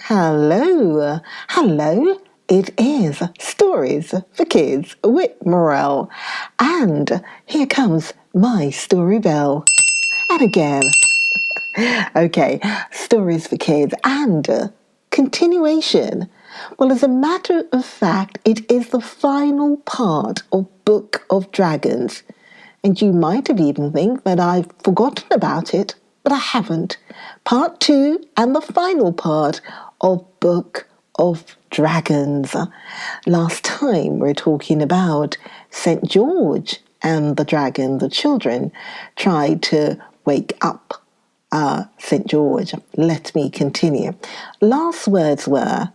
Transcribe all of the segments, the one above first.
Hello, hello. It is Stories for Kids with Morel. And here comes my story bell. And again. Okay, Stories for Kids and continuation. Well, as a matter of fact, it is the final part of Book of Dragons. And you might have even think that I've forgotten about it, but I haven't. Part 2 and the final part of Book of Dragons. Last time we were talking about St. George and the dragon. The children tried to wake up St. George. Let me continue. Last words were,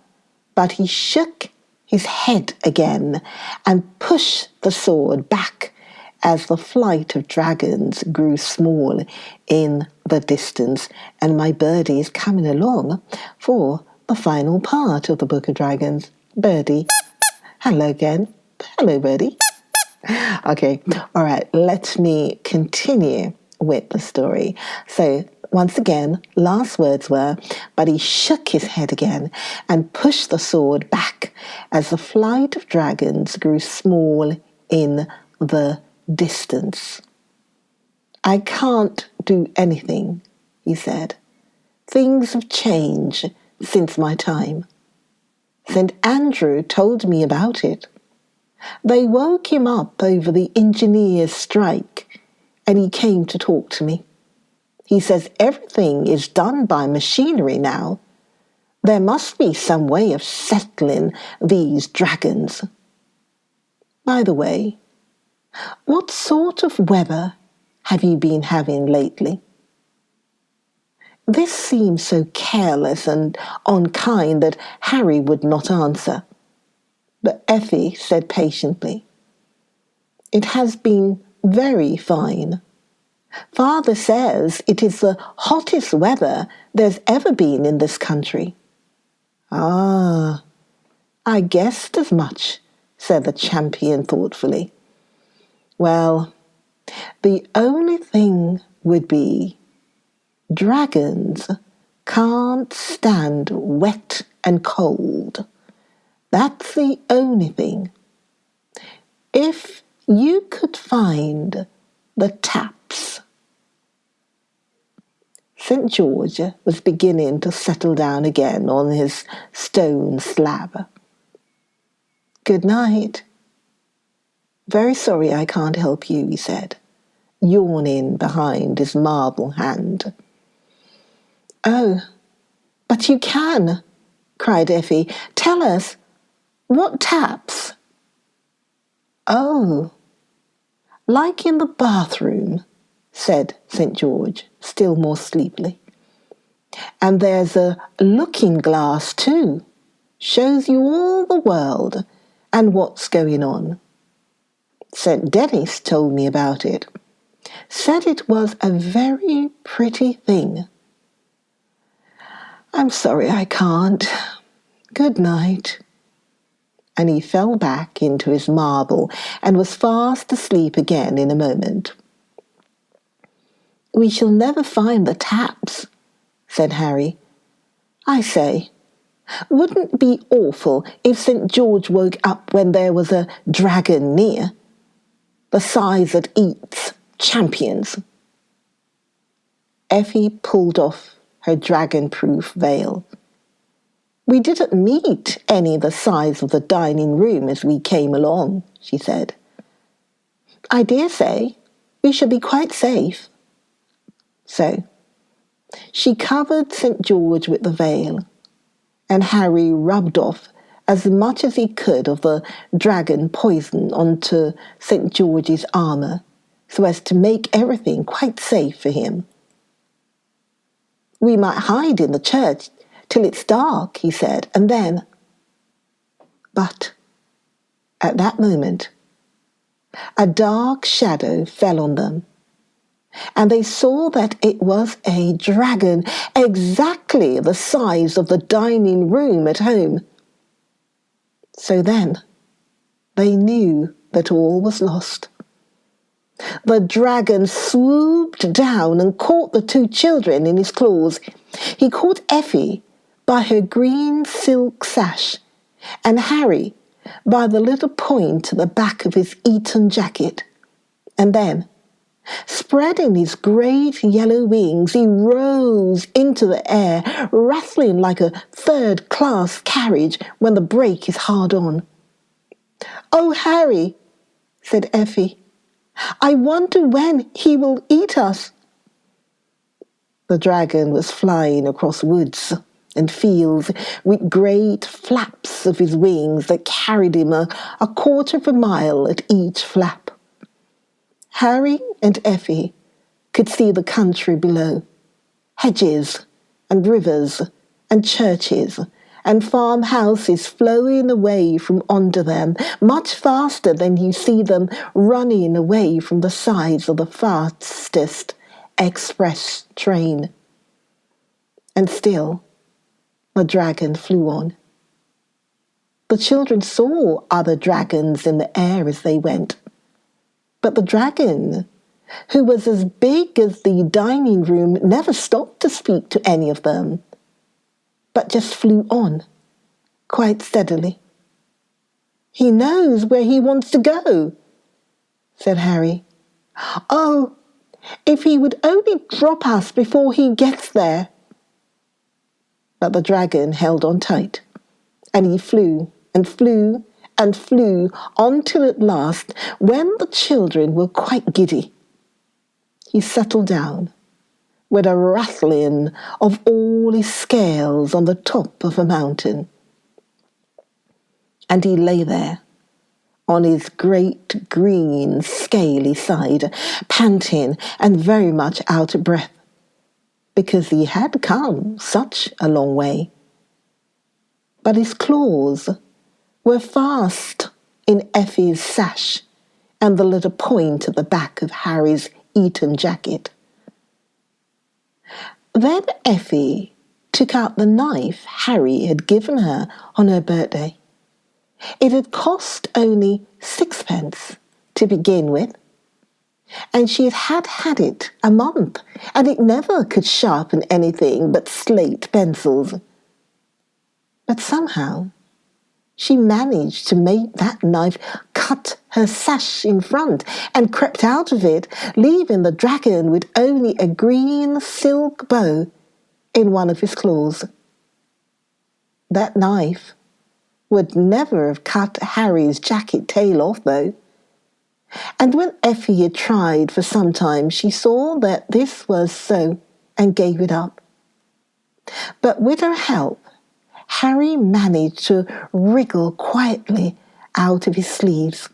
but he shook his head again and pushed the sword back as the flight of dragons grew small in the distance. And my birdie is coming along for the final part of the Book of Dragons. Birdie, hello again. Hello, Birdie. Okay, all right, let me continue with the story. So, once again, last words were, but he shook his head again and pushed the sword back as the flight of dragons grew small in the distance. I can't do anything, he said. Things have changed since my time. St. Andrew told me about it. They woke him up over the engineers' strike, and he came to talk to me. He says everything is done by machinery now. There must be some way of settling these dragons. By the way, what sort of weather have you been having lately? This seemed so careless and unkind that Harry would not answer. But Effie said patiently, "It has been very fine. Father says it is the hottest weather there's ever been in this country." "Ah, I guessed as much," said the champion thoughtfully. "Well, the only thing would be dragons can't stand wet and cold. That's the only thing. If you could find the taps." St. George was beginning to settle down again on his stone slab. "Good night." "Very sorry I can't help you," he said, yawning behind his marble hand. "Oh, but you can," cried Effie. "Tell us, what taps?" "Oh, like in the bathroom," said St. George, still more sleepily. "And there's a looking glass too. Shows you all the world and what's going on. St. Dennis told me about it. Said it was a very pretty thing. I'm sorry I can't. Good night." And he fell back into his marble and was fast asleep again in a moment. "We shall never find the taps," said Harry. "I say, wouldn't it be awful if St. George woke up when there was a dragon near, the size that eats champions?" Effie pulled off her dragon-proof veil. "We didn't meet any the size of the dining room as we came along," she said. "I dare say we shall be quite safe." So she covered St. George with the veil, and Harry rubbed off as much as he could of the dragon poison onto St. George's armour, so as to make everything quite safe for him. "We might hide in the church till it's dark," he said, "and then—" But at that moment, a dark shadow fell on them, and they saw that it was a dragon exactly the size of the dining room at home. So then they knew that all was lost. The dragon swooped down and caught the two children in his claws. He caught Effie by her green silk sash, and Harry by the little point at the back of his Eton jacket. And then, spreading his great yellow wings, he rose into the air, rattling like a third-class carriage when the brake is hard on. "Oh, Harry," said Effie, "I wonder when he will eat us." The dragon was flying across woods and fields with great flaps of his wings that carried him a quarter of a mile at each flap. Harry and Effie could see the country below, hedges and rivers and churches and farmhouses flowing away from under them much faster than you see them running away from the sides of the fastest express train. And still the dragon flew on. The children saw other dragons in the air as they went, but the dragon, who was as big as the dining room, never stopped to speak to any of them, but just flew on, quite steadily. "He knows where he wants to go," said Harry. "Oh, if he would only drop us before he gets there." But the dragon held on tight, and he flew and flew and flew until at last, when the children were quite giddy, he settled down with a rattling of all his scales on the top of a mountain. And he lay there on his great green scaly side, panting and very much out of breath, because he had come such a long way. But his claws were fast in Effie's sash and the little point at the back of Harry's Eton jacket. Then Effie took out the knife Harry had given her on her birthday. It had cost only 6 pence to begin with, and she had it a month, and it never could sharpen anything but slate pencils. But somehow she managed to make that knife cut her sash in front and crept out of it, leaving the dragon with only a green silk bow in one of his claws. That knife would never have cut Harry's jacket tail off, though. And when Effie had tried for some time, she saw that this was so and gave it up. But with her help, Harry managed to wriggle quietly out of his sleeves,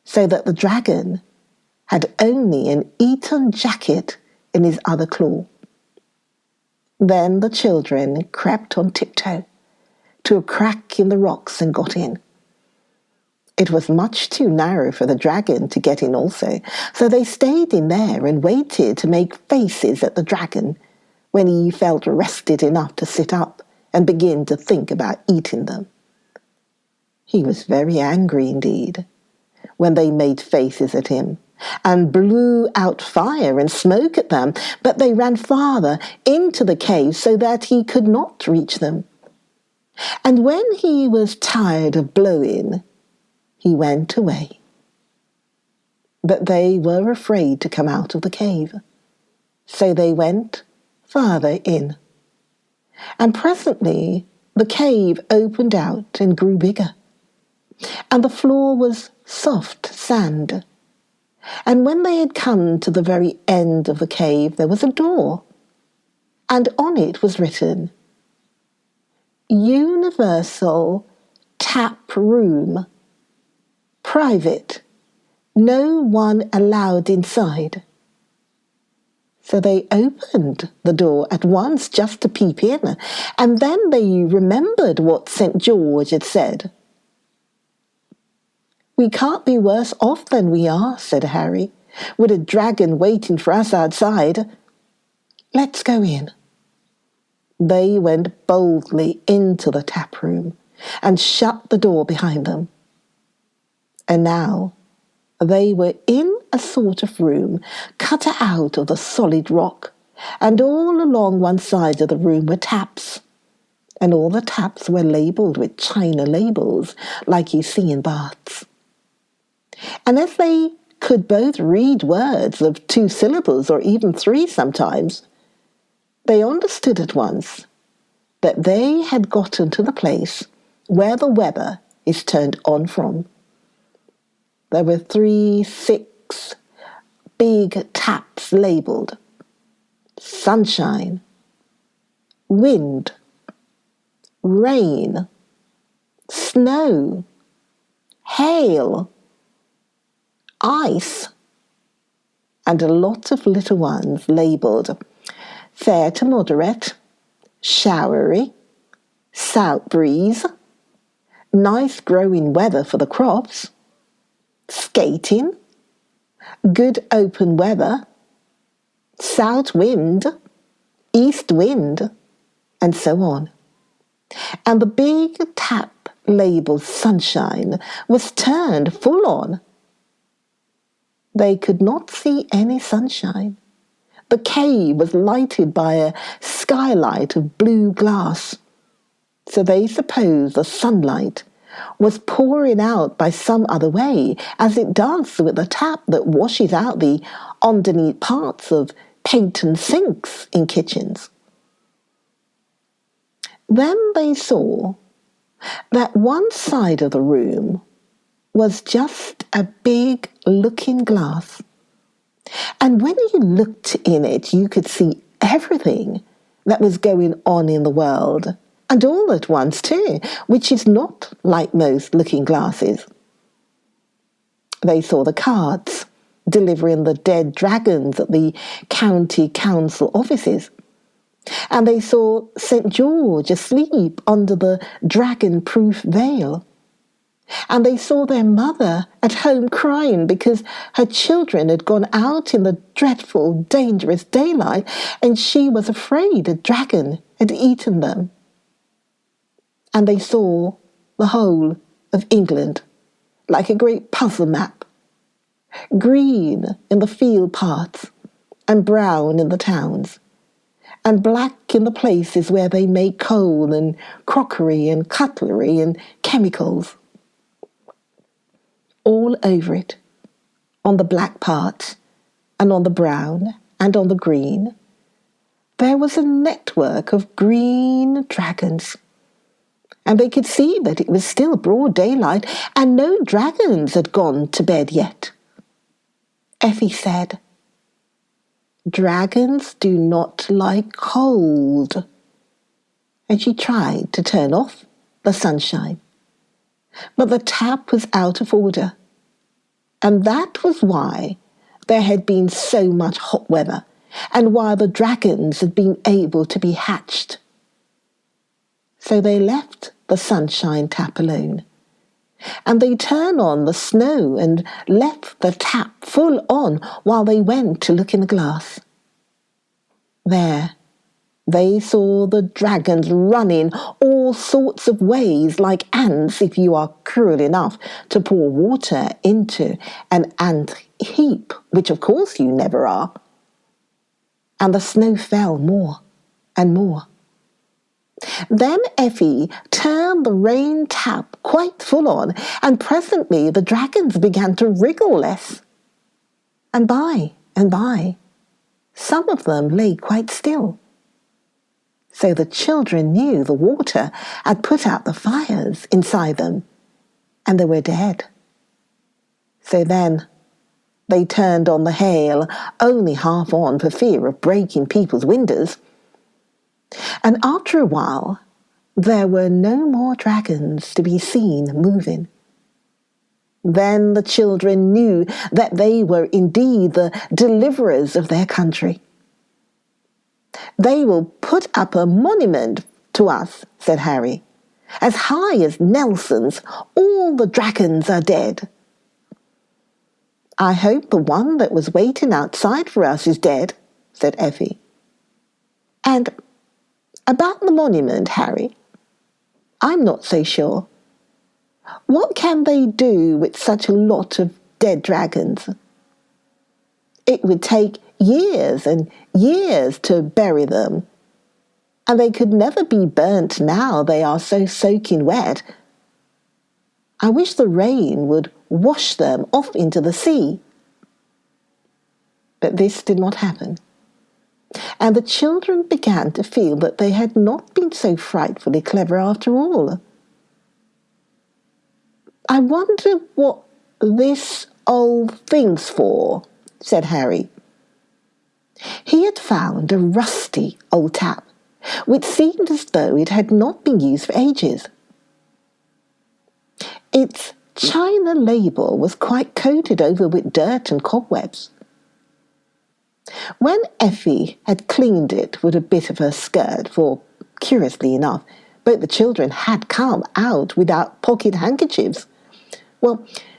so that the dragon had only an Eton jacket in his other claw. Then the children crept on tiptoe to a crack in the rocks and got in. It was much too narrow for the dragon to get in also, so they stayed in there and waited to make faces at the dragon when he felt rested enough to sit up and begin to think about eating them. He was very angry indeed when they made faces at him and blew out fire and smoke at them, but they ran farther into the cave so that he could not reach them. And when he was tired of blowing, he went away. But they were afraid to come out of the cave, so they went farther in. And presently the cave opened out and grew bigger, and the floor was soft sand. And when they had come to the very end of the cave, there was a door, and on it was written, "Universal Tap Room. Private. No one allowed inside." So they opened the door at once just to peep in, and then they remembered what St. George had said. "We can't be worse off than we are," said Harry, "with a dragon waiting for us outside. Let's go in." They went boldly into the tap room and shut the door behind them. And now they were in a sort of room cut out of the solid rock, and all along one side of the room were taps, and all the taps were labelled with china labels like you see in baths. And as they could both read words of 2 syllables or even 3 sometimes, they understood at once that they had gotten to the place where the weather is turned on from. There were 6 big taps labelled sunshine, wind, rain, snow, hail, ice, and a lot of little ones labelled fair to moderate, showery, south breeze, nice growing weather for the crops, skating, good open weather, south wind, east wind, and so on. And the big tap labelled sunshine was turned full on. They could not see any sunshine. The cave was lighted by a skylight of blue glass, so they supposed the sunlight was pouring out by some other way, as it does with a tap that washes out the underneath parts of paint and sinks in kitchens. Then they saw that one side of the room was just a big looking glass. And when you looked in it, you could see everything that was going on in the world, and all at once too, which is not like most looking glasses. They saw the carts delivering the dead dragons at the county council offices. And they saw St. George asleep under the dragon-proof veil. And they saw their mother at home crying because her children had gone out in the dreadful, dangerous daylight, and she was afraid a dragon had eaten them. And they saw the whole of England like a great puzzle map, green in the field parts and brown in the towns, and black in the places where they make coal and crockery and cutlery and chemicals. All over it, on the black parts and on the brown and on the green, there was a network of green dragons. And they could see that it was still broad daylight and no dragons had gone to bed yet. Effie said, "Dragons do not like cold." And she tried to turn off the sunshine. But the tap was out of order. And that was why there had been so much hot weather and why the dragons had been able to be hatched. So they left the sunshine tap alone. And they turned on the snow and left the tap full on while they went to look in the glass. There, they saw the dragons running all sorts of ways like ants if you are cruel enough to pour water into an ant heap, which of course you never are. And the snow fell more and more. Then Effie turned the rain tap quite full on, and presently the dragons began to wriggle less. And by, some of them lay quite still. So the children knew the water had put out the fires inside them, and they were dead. So then they turned on the hail, only half on for fear of breaking people's windows. And after a while, there were no more dragons to be seen moving. Then the children knew that they were indeed the deliverers of their country. "They will put up a monument to us," said Harry, "as high as Nelson's. All the dragons are dead." "I hope the one that was waiting outside for us is dead," said Effie. "And about the monument, Harry, I'm not so sure. What can they do with such a lot of dead dragons? It would take years and years to bury them. and they could never be burnt now they are so soaking wet. I wish the rain would wash them off into the sea. But this did not happen, and the children began to feel that they had not been so frightfully clever after all. "I wonder what this old thing's for," said Harry. He had found a rusty old tap, which seemed as though it had not been used for ages. Its china label was quite coated over with dirt and cobwebs. When Effie had cleaned it with a bit of her skirt, for, curiously enough, both the children had come out without pocket handkerchiefs,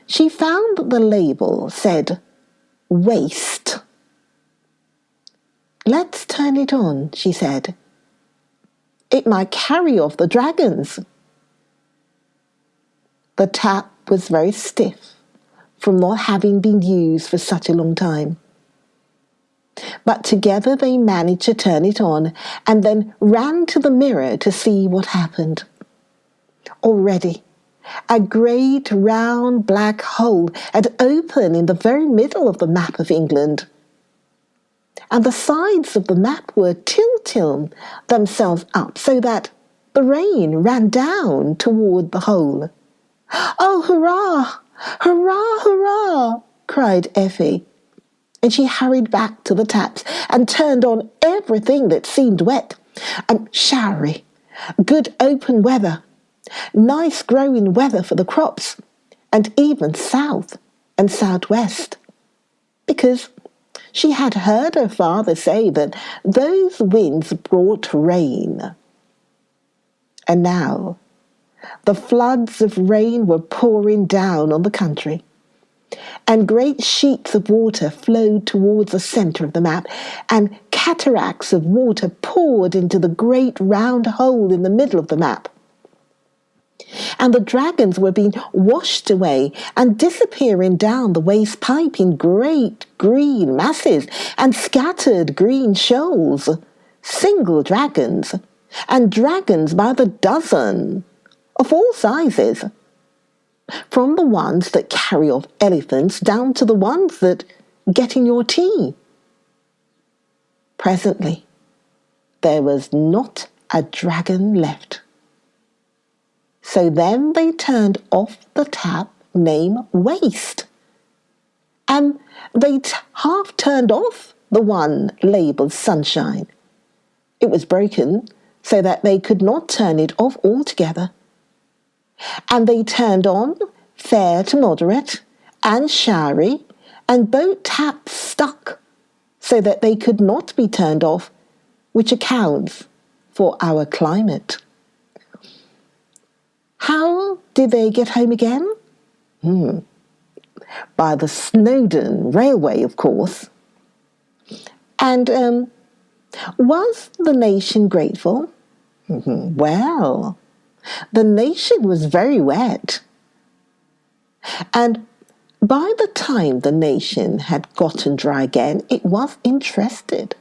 she found that the label said waste. "Let's turn it on," she said. "It might carry off the dragons." The tap was very stiff from not having been used for such a long time. But together they managed to turn it on and then ran to the mirror to see what happened. Already, a great round black hole had opened in the very middle of the map of England, and the sides of the map were tilting themselves up so that the rain ran down toward the hole. "Oh, hurrah! Hurrah, hurrah!" cried Effie, and she hurried back to the taps and turned on everything that seemed wet and showery. Good open weather, nice growing weather for the crops, and even south and southwest, because she had heard her father say that those winds brought rain. And now the floods of rain were pouring down on the country, and great sheets of water flowed towards the centre of the map, and cataracts of water poured into the great round hole in the middle of the map. And the dragons were being washed away and disappearing down the waste pipe in great green masses and scattered green shoals, single dragons, and dragons by the dozen, of all sizes, from the ones that carry off elephants down to the ones that get in your tea. Presently, there was not a dragon left. So then they turned off the tap named Waste, and they half turned off the one labelled Sunshine. It was broken so that they could not turn it off altogether. And they turned on Fair to Moderate and Showery, and both taps stuck so that they could not be turned off, which accounts for our climate. How did they get home again? By the Snowdon Railway, of course. And was the nation grateful? Well, the nation was very wet. And by the time the nation had gotten dry again, it was interested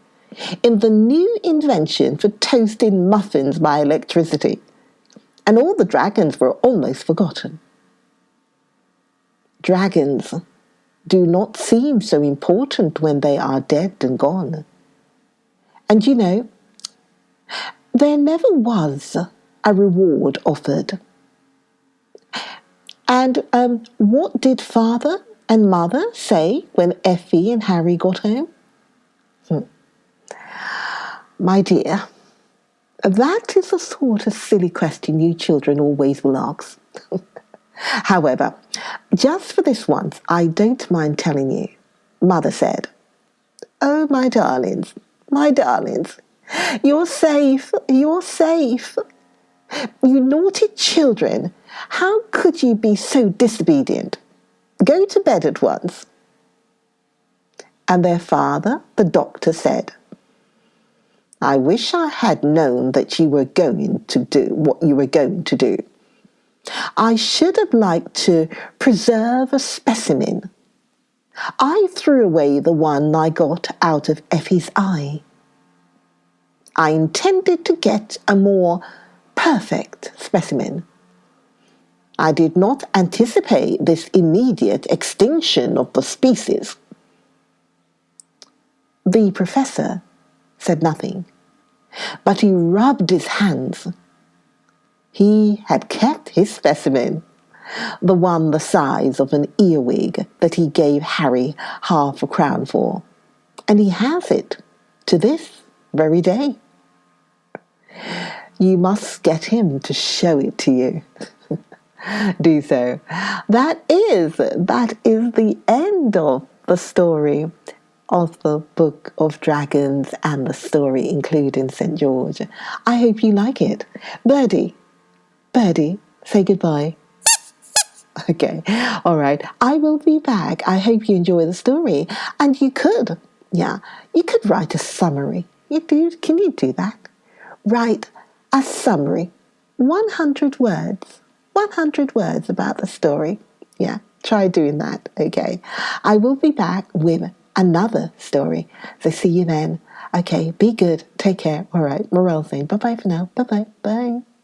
in the new invention for toasting muffins by electricity, and all the dragons were almost forgotten. Dragons do not seem so important when they are dead and gone. And you know, there never was a reward offered. And what did Father and Mother say when Effie and Harry got home? My dear, that is the sort of silly question you children always will ask. However, just for this once, I don't mind telling you. Mother said, "Oh, my darlings, you're safe, you're safe. You naughty children, how could you be so disobedient? Go to bed at once." And their father, the doctor, said, "I wish I had known that you were going to do what you were going to do. I should have liked to preserve a specimen. I threw away the one I got out of Effie's eye." I intended to get a more perfect specimen. I did not anticipate this immediate extinction of the species. The professor said nothing, but he rubbed his hands. He had kept his specimen, the one the size of an earwig that he gave Harry half a crown for, and he has it to this very day. You must get him to show it to you. Do so. That is the end of the story of the Book of Dragons and the story including St. George. I hope you like it. Birdie, say goodbye. Okay, all right. I will be back. I hope you enjoy the story. And you could write a summary. Can you do that? Write a summary. 100 words. 100 words about the story. Yeah, try doing that, okay? I will be back with another story. So see you then. Okay, be good. Take care. All right, Morel saying bye-bye for now. Bye-bye. Bye.